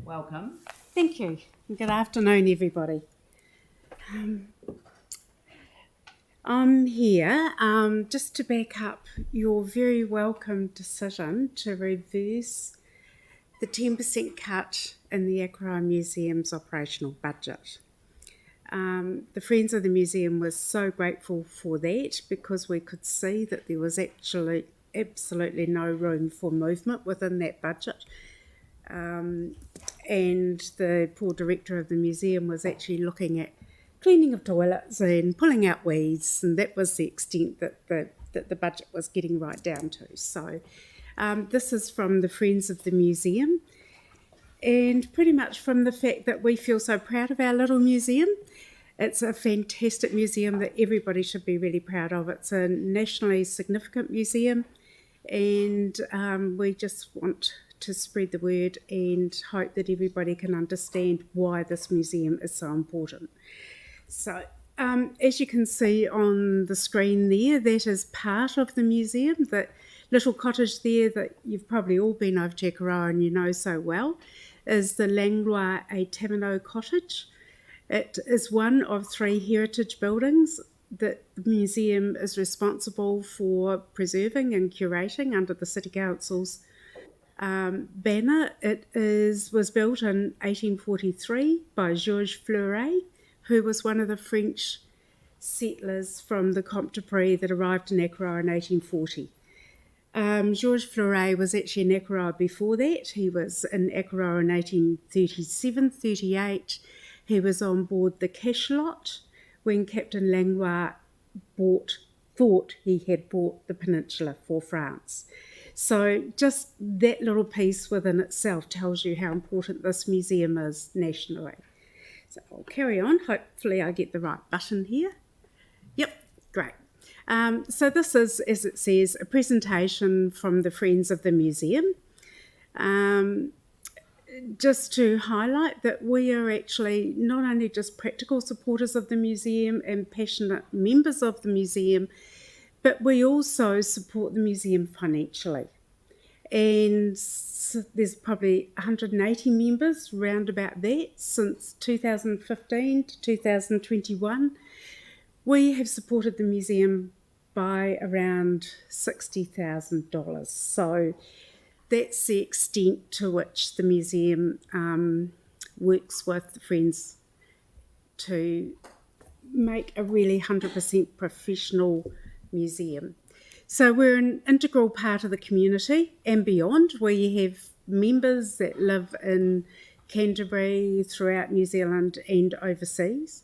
Welcome. Thank you. Good afternoon, everybody. I'm here just to back up your very welcome decision to reverse the 10% cut in the Akaroa Museum's operational budget. The Friends of the Museum was so grateful for that because we could see that there was actually absolutely no room for movement within that budget. And the poor director of the museum was actually looking at cleaning of toilets and pulling out weeds, and that was the extent that the budget was getting right down to. So this is from the Friends of the Museum, and pretty much from the fact that we feel so proud of our little museum. It's a fantastic museum that everybody should be really proud of. It's a nationally significant museum, and we just want to spread the word and hope that everybody can understand why this museum is so important. So as you can see on the screen there, that is part of the museum. That little cottage there that you've probably all been over to Akaroa and you know so well is the Langlois a Tamino Cottage. It is one of 3 heritage buildings that the museum is responsible for preserving and curating under the City Council's banner. It was built in 1843 by Georges Fleury, who was one of the French settlers from the Comte de Paris that arrived in Akaroa in 1840. Georges Fleury was actually in Akaroa before that. He was in Akaroa in 1837-38. He was on board the Cachalot when Captain Langlois thought he had bought the peninsula for France. So just that little piece within itself tells you how important this museum is nationally. So I'll carry on. Hopefully I get the right button here. Yep, great. So this is, as it says, a presentation from the Friends of the Museum. Just to highlight that we are actually not only just practical supporters of the museum and passionate members of the museum, but we also support the museum financially. And there's probably 180 members, round about that, since 2015 to 2021. We have supported the museum by around $60,000. So that's the extent to which the museum works with the Friends to make a really 100% professional museum. So we're an integral part of the community and beyond. We have members that live in Canterbury, throughout New Zealand and overseas.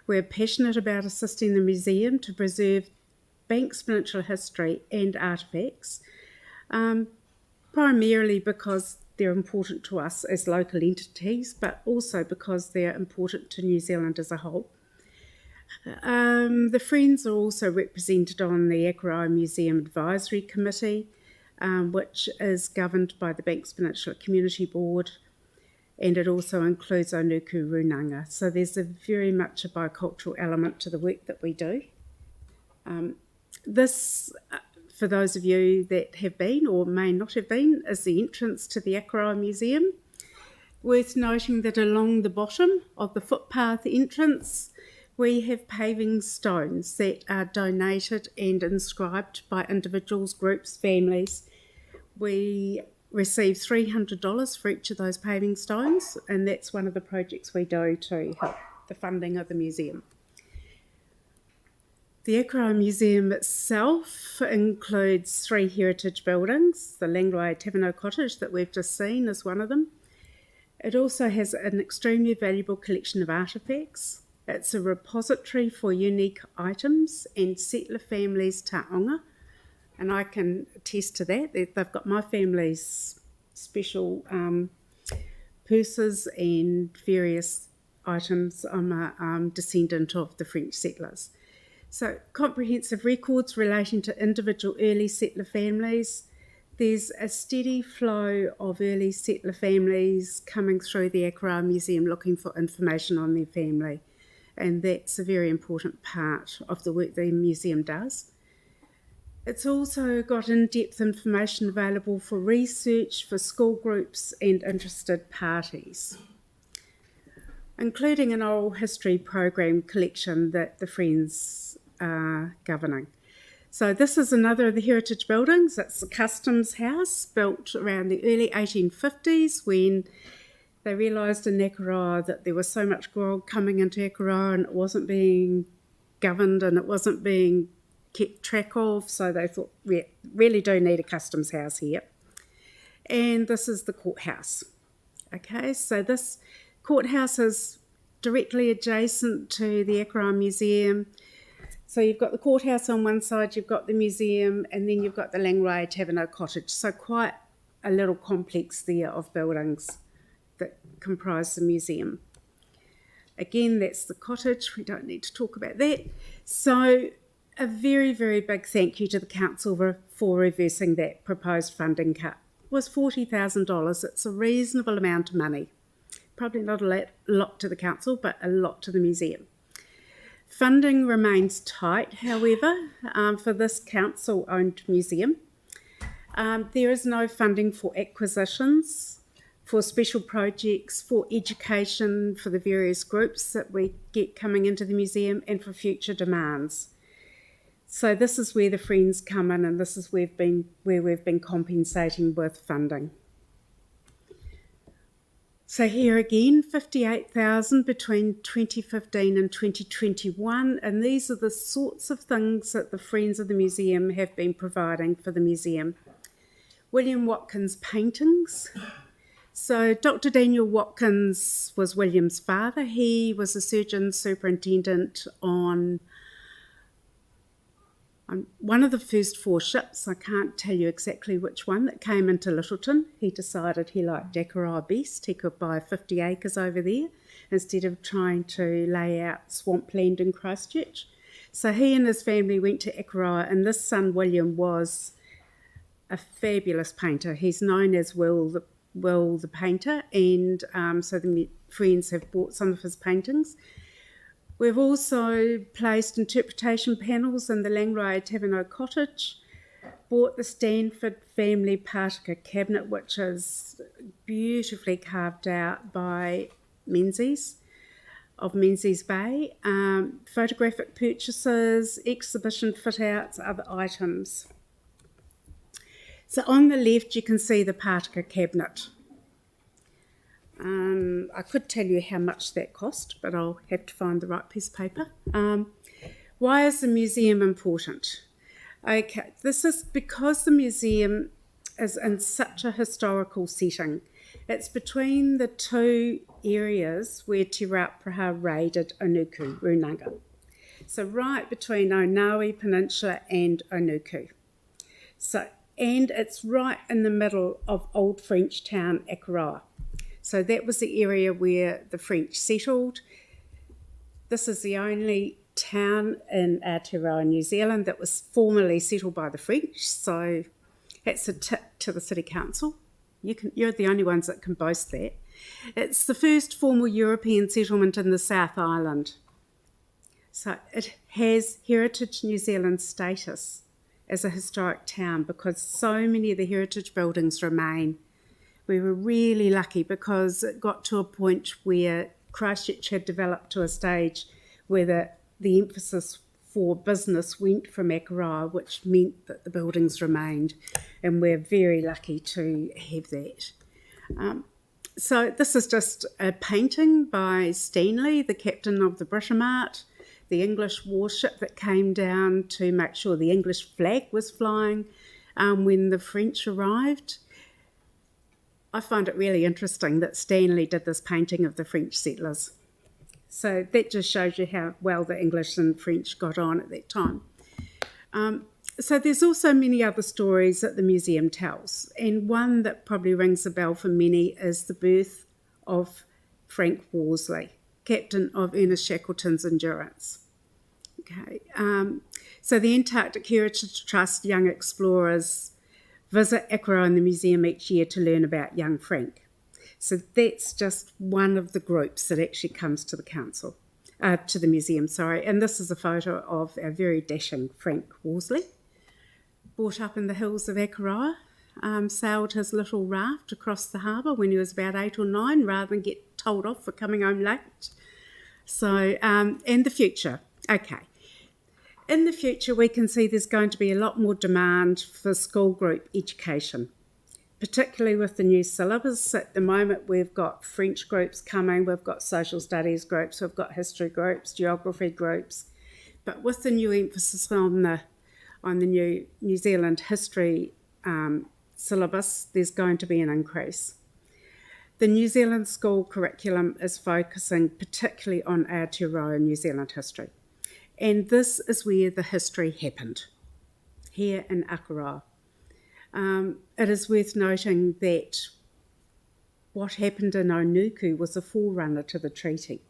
We're passionate about assisting the museum to preserve Banks Peninsula history and artefacts, primarily because they're important to us as local entities, but also because they're important to New Zealand as a whole. The Friends are also represented on the Akaroa Museum Advisory Committee, which is governed by the Banks Peninsula Community Board, and it also includes Onuku Runanga. So there's very much a bicultural element to the work that we do. This, for those of you that have been or may not have been, is the entrance to the Akaroa Museum. Worth noting that along the bottom of the footpath entrance, we have paving stones that are donated and inscribed by individuals, groups, families. We receive $300 for each of those paving stones, and that's one of the projects we do to help the funding of the museum. The Akaroa Museum itself includes 3 heritage buildings. The Langlois Tamino Cottage that we've just seen is one of them. It also has an extremely valuable collection of artefacts. It's a repository for unique items and settler families' taonga, and I can attest to that. They've got my family's special purses and various items. I'm a descendant of the French settlers. So comprehensive records relating to individual early settler families. There's a steady flow of early settler families coming through the Akaroa Museum looking for information on their family. And that's a very important part of the work the museum does. It's also got in-depth information available for research, for school groups and interested parties, including an oral history program collection that the Friends are governing. So this is another of the heritage buildings. It's the Customs House, built around the early 1850s when they realised in Akaroa that there was so much grog coming into Akaroa and it wasn't being governed and it wasn't being kept track of, so they thought we really do need a customs house here. And this is the courthouse. Okay, so this courthouse is directly adjacent to the Akaroa Museum. So you've got the courthouse on one side, you've got the museum, and then you've got the Langrai Tavernau Cottage. So quite a little complex there of buildings that comprise the museum. Again, that's the cottage. We don't need to talk about that. So a very, very big thank you to the council for reversing that proposed funding cut. It was $40,000. It's a reasonable amount of money. Probably not a lot to the council, but a lot to the museum. Funding remains tight, however, for this council-owned museum. There is no funding for acquisitions, for special projects, for education, for the various groups that we get coming into the museum, and for future demands. So this is where the Friends come in, and this is where we've been compensating with funding. So here again, $58,000 between 2015 and 2021, and these are the sorts of things that the Friends of the Museum have been providing for the museum. William Watkins paintings. So Dr. Daniel Watkins was William's father. He was a surgeon superintendent on one of the first 4 ships. I can't tell you exactly which one that came into Lyttelton. He decided he liked Akaroa best. He could buy 50 acres over there instead of trying to lay out swampland in Christchurch. So he and his family went to Akaroa, and this son William was a fabulous painter. He's known as Will the painter, and so the Friends have bought some of his paintings. We've also placed interpretation panels in the Langrai Tavernau Cottage, bought the Stanford family Particle cabinet, which is beautifully carved out by Menzies of Menzies Bay, photographic purchases, exhibition fit-outs, other items. So on the left you can see the Particle cabinet. I could tell you how much that cost, but I'll have to find the right piece of paper. Why is the museum important? Okay, this is because the museum is in such a historical setting. It's between the 2 areas where Te Rauparaha raided Onuku, Runanga. So right between Onaui Peninsula and Onuku. And it's right in the middle of Old French town Akaroa. So that was the area where the French settled. This is the only town in Aotearoa, New Zealand, that was formally settled by the French. So that's a tip to the City Council. You're the only ones that can boast that. It's the first formal European settlement in the South Island. So it has Heritage New Zealand status as a historic town because so many of the heritage buildings remain. We were really lucky because it got to a point where Christchurch had developed to a stage where the emphasis for business went from Akaroa, which meant that the buildings remained, and we're very lucky to have that. So this is just a painting by Stanley, the captain of the Britomart, the English warship that came down to make sure the English flag was flying when the French arrived. I find it really interesting that Stanley did this painting of the French settlers. So that just shows you how well the English and French got on at that time. So there's also many other stories that the museum tells, and one that probably rings a bell for many is the birth of Frank Worsley, captain of Ernest Shackleton's Endurance. Okay, so the Antarctic Heritage Trust Young Explorers visit Akaroa in the museum each year to learn about young Frank. So that's just one of the groups that actually comes to the council, to the museum, and this is a photo of our very dashing Frank Worsley. brought up in the hills of Akaroa, sailed his little raft across the harbour when he was about 8 or 9 rather than get told off for coming home late. So, and the future. Okay. In the future, we can see there's going to be a lot more demand for school group education, particularly with the new syllabus. At the moment, we've got French groups coming, we've got social studies groups, we've got history groups, geography groups. But with the new emphasis on the new New Zealand history syllabus, there's going to be an increase. The New Zealand school curriculum is focusing particularly on Aotearoa New Zealand history. And this is where the history happened, here in Akaroa. It is worth noting that what happened in Onuku was a forerunner to the treaty.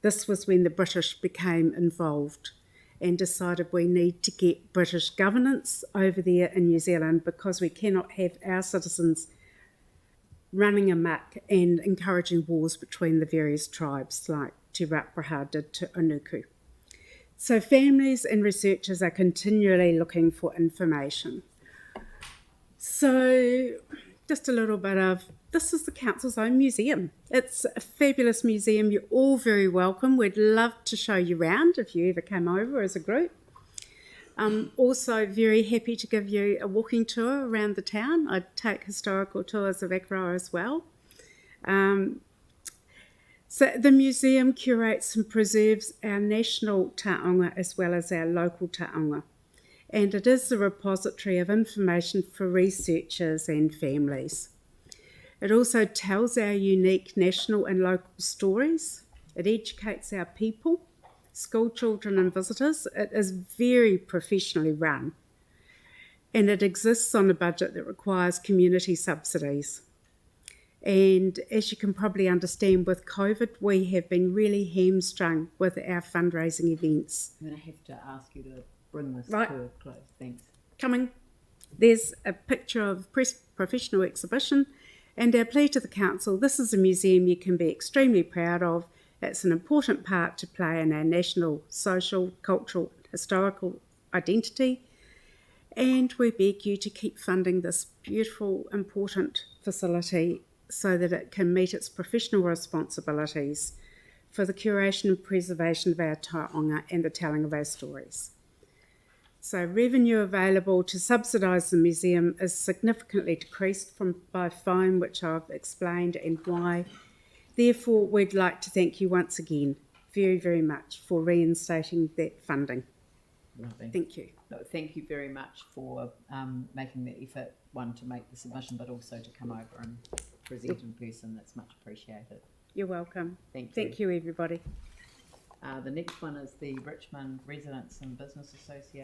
This was when the British became involved and decided we need to get British governance over there in New Zealand because we cannot have our citizens running amok and encouraging wars between the various tribes like Te Rapraha did to Onuku. So families and researchers are continually looking for information. So just a little bit of, this is the council's own museum. It's a fabulous museum. You're all very welcome. We'd love to show you around if you ever come over as a group. Also very happy to give you a walking tour around the town. I take historical tours of Akaroa as well. So the museum curates and preserves our national taonga as well as our local taonga. And it is a repository of information for researchers and families. It also tells our unique national and local stories. It educates our people, school children and visitors. It is very professionally run. And it exists on a budget that requires community subsidies. And as you can probably understand, with COVID, we have been really hamstrung with our fundraising events. I'm going to have to ask you to bring this Right. to a close. Thanks. Coming. There's a picture of a professional exhibition, and our plea to the council, this is a museum you can be extremely proud of. It's an important part to play in our national, social, cultural, historical identity, and we beg you to keep funding this beautiful, important facility so that it can meet its professional responsibilities for the curation and preservation of our taonga and the telling of our stories. So revenue available to subsidise the museum is significantly decreased by fine, which I've explained and why. Therefore, we'd like to thank you once again very, very much for reinstating that funding. Lovely. Thank you. No, thank you very much for making the effort, one, to make the submission, but also to come over and present in person. That's much appreciated. You're welcome. Thank you. Thank you, everybody. The next one is the Richmond Residents and Business Association.